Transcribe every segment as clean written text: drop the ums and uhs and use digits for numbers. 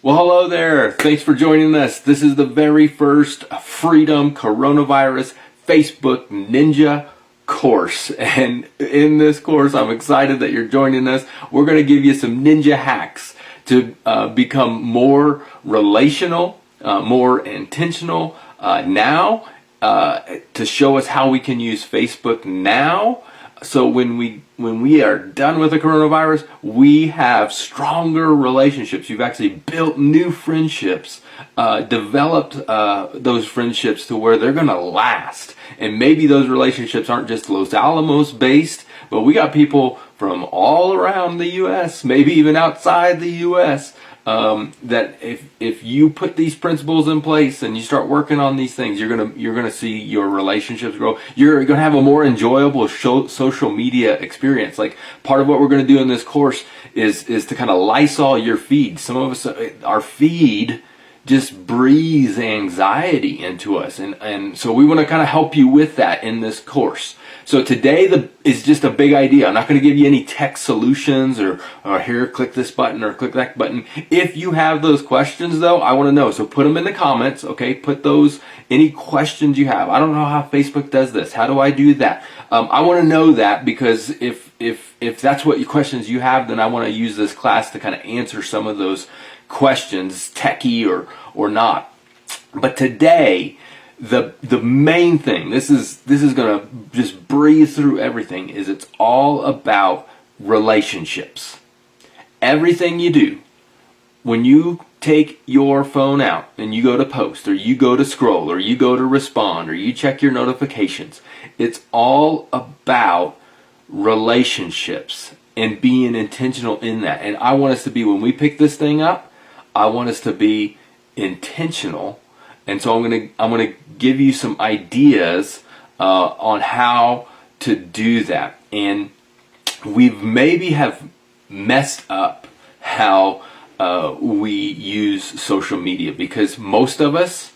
Well, hello there. Thanks for joining us. This is the very first Freedom Coronavirus Facebook Ninja course. And in this course, I'm excited that you're joining us. We're going to give you some ninja hacks to become more relational, more intentional now, to show us how we can use Facebook now. So when we are done with the coronavirus, we have stronger relationships. You've actually built new friendships, developed those friendships to where they're going to last. And maybe those relationships aren't just Los Alamos based, but we got people from all around the U.S., maybe even outside the U.S., that if you put these principles in place and you start working on these things, you're gonna see your relationships grow. You're gonna have a more enjoyable social media experience. Like, part of what we're gonna do in this course is to kind of Lysol your feed. Some of us, our feed just breathes anxiety into us, and so we want to kind of help you with that in this course. So today is just a big idea. I'm not going to give you any tech solutions or here, click this button or click that button. If you have those questions, though, I want to know. So put them in the comments, okay? Put any questions you have. I don't know how Facebook does this. How do I do that? I want to know that, because if that's what questions you have, then I want to use this class to kind of answer some of those questions, techie or not. But today, the main thing, this is going to just breathe through everything, is it's all about relationships. Everything you do, when you take your phone out and you go to post, or you go to scroll, or you go to respond, or you check your notifications, it's all about relationships and being intentional in that. And I want us to be, when we pick this thing up, I want us to be intentional. And so I'm gonna give you some ideas on how to do that. And we've maybe have messed up how we use social media, because most of us,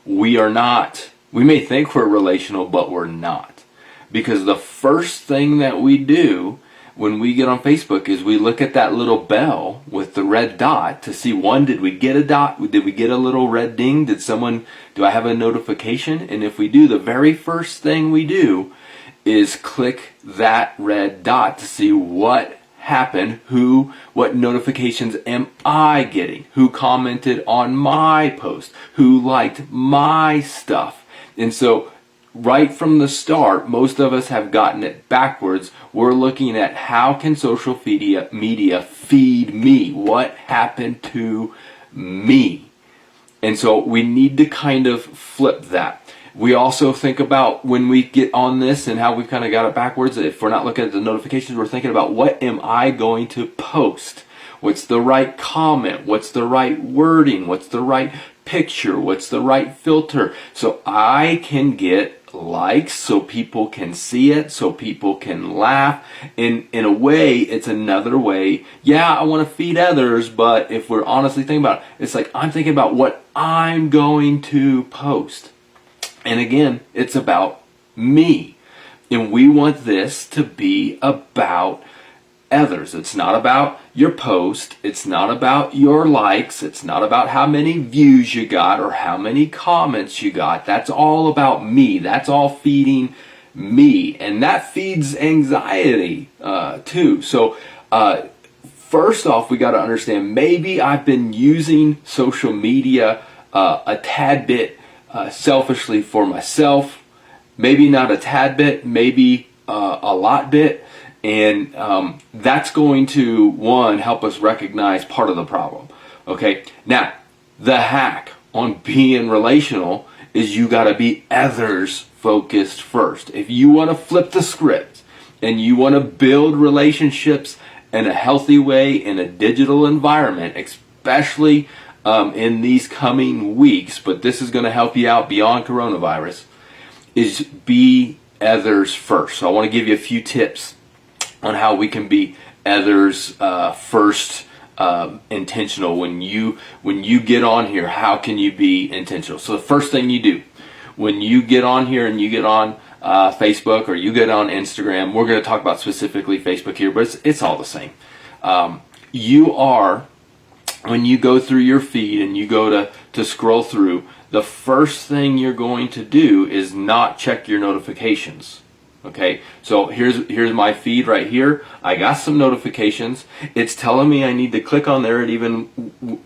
we may think we're relational, but we're not. Because the first thing that we do when we get on Facebook is we look at that little bell with the red dot to see, did we get a dot? Did we get a little red ding? Do I have a notification? And if we do, the very first thing we do is click that red dot to see what happened, what notifications am I getting, who commented on my post, who liked my stuff. And so right from the start, most of us have gotten it backwards. We're looking at, how can social media feed me? What happened to me? And so we need to kind of flip that. We also think about, when we get on this and how we've kind of got it backwards, if we're not looking at the notifications, we're thinking about, what am I going to post? What's the right comment? What's the right wording? What's the right picture? What's the right filter? So I can get likes, so people can see it, so people can laugh. In a way, it's another way. Yeah, I want to feed others, but if we're honestly thinking about it, it's like, I'm thinking about what I'm going to post. And again, it's about me. And we want this to be about others. It's not about your post. It's not about your likes. It's not about how many views you got or how many comments you got. That's all about me. That's all feeding me. And that feeds anxiety too. So first off, we got to understand, maybe I've been using social media a tad bit selfishly for myself. Maybe not a tad bit, maybe a lot bit. And that's going to, one, help us recognize part of the problem. Okay, now the hack on being relational is, you got to be others focused first. If you want to flip the script and you want to build relationships in a healthy way in a digital environment, especially in these coming weeks, but this is going to help you out beyond coronavirus, is be others first. So I want to give you a few tips on how we can be others first, intentional. When you get on here, how can you be intentional? So the first thing you do when you get on here and you get on Facebook or you get on Instagram, we're going to talk about specifically Facebook here, but it's all the same. You are when you go through your feed and you go to scroll through, the first thing you're going to do is not check your notifications. Okay, so here's my feed right here. I got some notifications. It's telling me I need to click on there. It even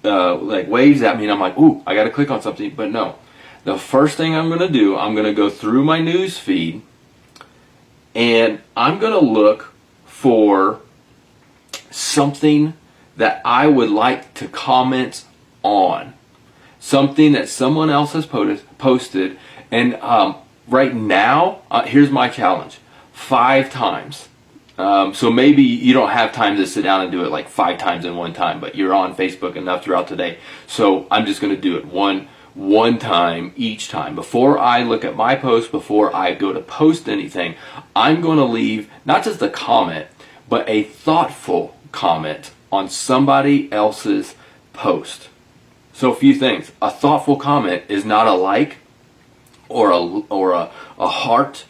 like waves at me, and I'm like, ooh, I got to click on something. But no, the first thing I'm going to do, I'm going to go through my news feed, and I'm going to look for something that I would like to comment on, something that someone else has posted, and right now, here's my challenge: 5 times. So maybe you don't have time to sit down and do it like 5 times in one time, but you're on Facebook enough throughout the day. So I'm just going to do it one time each time. Before I look at my post, before I go to post anything, I'm going to leave not just a comment, but a thoughtful comment on somebody else's post. So a few things. A thoughtful comment is not a like, or a heart,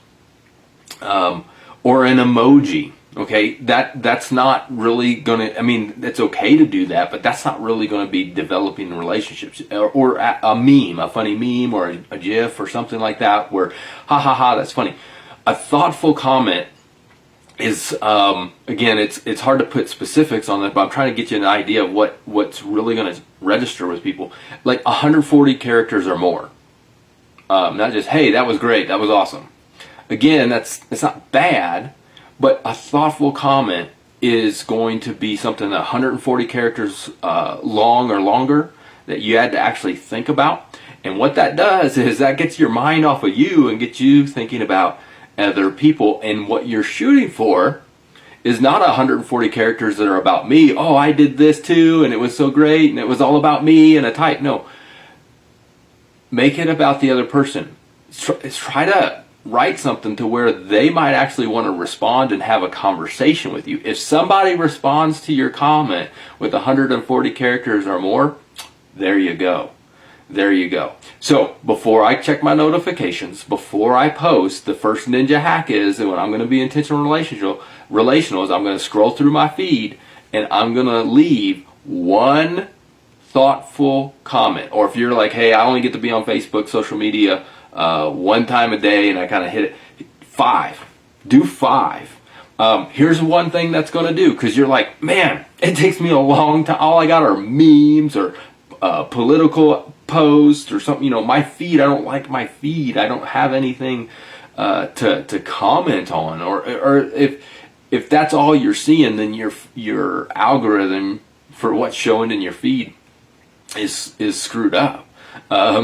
or an emoji. Okay, that's not really gonna. I mean, it's okay to do that, but that's not really going to be developing relationships. Or a meme, a funny meme, or a GIF, or something like that, where ha ha ha, that's funny. A thoughtful comment is again, it's hard to put specifics on it, but I'm trying to get you an idea of what's really going to register with people. Like 140 characters or more. Not just, hey, that was great, that was awesome. Again, it's not bad, but a thoughtful comment is going to be something that 140 characters long or longer that you had to actually think about. And what that does is that gets your mind off of you and gets you thinking about other people. And what you're shooting for is not 140 characters that are about me. Oh, I did this too, and it was so great, and it was all about me, and a type. No. Make it about the other person. Try to write something to where they might actually want to respond and have a conversation with you. If somebody responds to your comment with 140 characters or more, there you go. There you go. So before I check my notifications, before I post, the first ninja hack is, and when I'm going to be intentional relational is I'm going to scroll through my feed and I'm going to leave one thoughtful comment. Or if you're like, hey, I only get to be on Facebook, social media one time a day, and I kind of hit it, 5. Do 5. Here's one thing that's going to do, because you're like, man, it takes me a long time. All I got are memes or political posts or something. You know, my feed, I don't like my feed. I don't have anything to comment on. Or if that's all you're seeing, then your algorithm for what's showing in your feed is screwed up.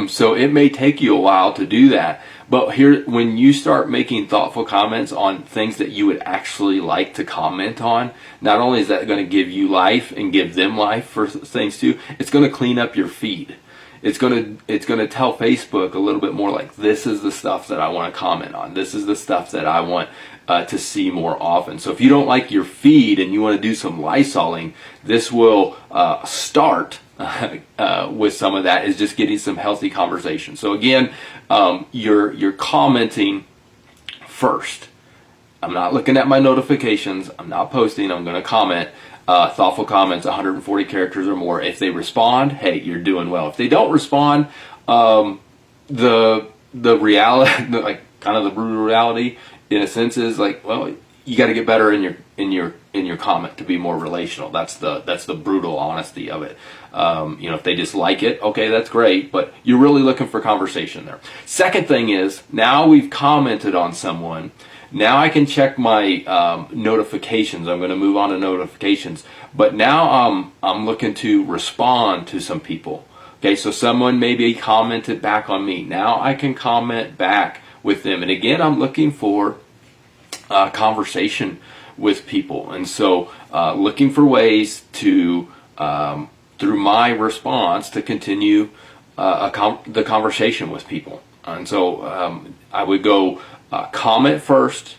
So it may take you a while to do that. But here, when you start making thoughtful comments on things that you would actually like to comment on, not only is that going to give you life and give them life for things too, it's going to clean up your feed. It's going to tell Facebook a little bit more like, this is the stuff that I want to comment on. This is the stuff that I want to see more often. So if you don't like your feed and you want to do some Lysoling, this will start with some of that, is just getting some healthy conversation. So again, you're commenting first. I'm not looking at my notifications. I'm not posting. I'm going to comment. Thoughtful comments, 140 characters or more. If they respond, hey, you're doing well. If they don't respond, the reality, like kind of the brutal reality, in a sense, is like, well, you got to get better in your comment to be more relational. That's the brutal honesty of it. If they just like it, okay, that's great, but you're really looking for conversation there. Second thing is, now we've commented on someone. Now I can check my notifications. I'm going to move on to notifications. But now I'm looking to respond to some people. Okay, so someone maybe commented back on me. Now I can comment back with them. And again, I'm looking for conversation with people. And so looking for ways to, through my response, to continue the conversation with people. And so I would go comment first,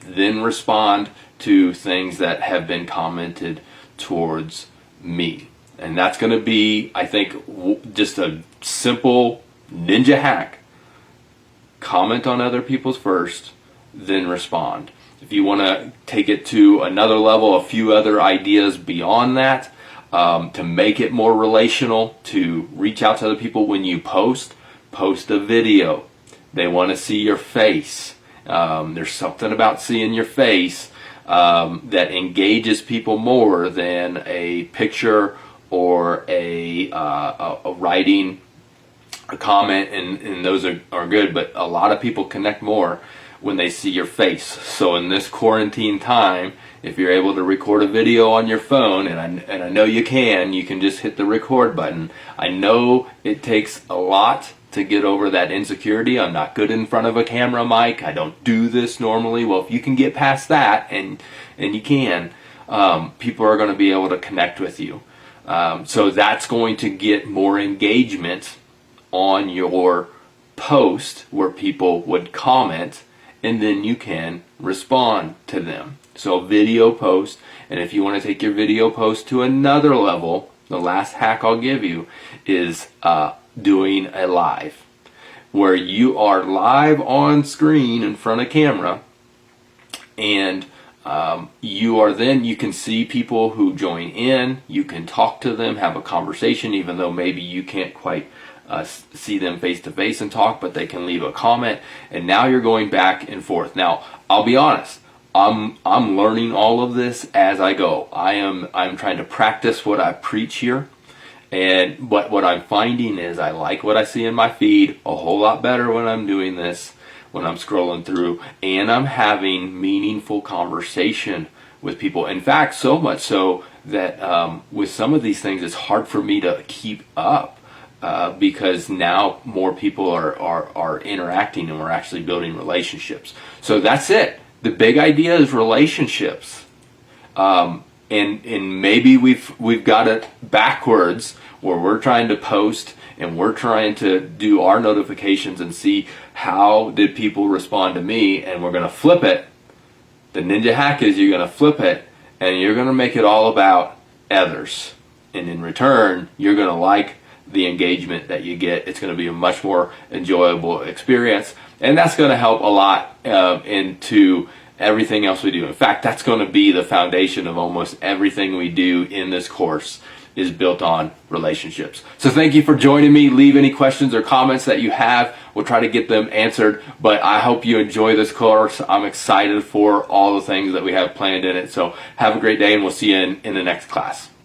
then respond to things that have been commented towards me. And that's going to be, I think, just a simple ninja hack. Comment on other people's first, then respond. If you want to take it to another level, a few other ideas beyond that, to make it more relational, to reach out to other people when you post a video. They want to see your face. There's something about seeing your face that engages people more than a picture or a writing, a comment, and those are good, but a lot of people connect more when they see your face. So in this quarantine time, if you're able to record a video on your phone, and I know you can just hit the record button. I know it takes a lot to get over that insecurity. I'm not good in front of a camera mic. I don't do this normally. Well, if you can get past that, and you can, people are going to be able to connect with you. So that's going to get more engagement on your post where people would comment, and then you can respond to them. So video post, and if you want to take your video post to another level, the last hack I'll give you is doing a live, where you are live on screen in front of camera, and you can see people who join in. You can talk to them, have a conversation, even though maybe you can't quite see them face to face and talk, but they can leave a comment, and now you're going back and forth. Now, I'll be honest, I'm learning all of this as I go. I'm trying to practice what I preach here, and what I'm finding is I like what I see in my feed a whole lot better when I'm doing this, when I'm scrolling through, and I'm having meaningful conversation with people. In fact, so much so that with some of these things, it's hard for me to keep up because now more people are interacting, and we're actually building relationships. So that's it. The big idea is relationships, and maybe we've got it backwards, where we're trying to post and we're trying to do our notifications and see how did people respond to me, and we're going to flip it. The ninja hack is you're going to flip it, and you're going to make it all about others, and in return you're going to like the engagement that you get. It's going to be a much more enjoyable experience, and that's going to help a lot into everything else we do. In fact, that's going to be the foundation of almost everything we do in this course, is built on relationships. So thank you for joining me. Leave any questions or comments that you have. We'll try to get them answered, but I hope you enjoy this course. I'm excited for all the things that we have planned in it. So have a great day, and we'll see you in the next class.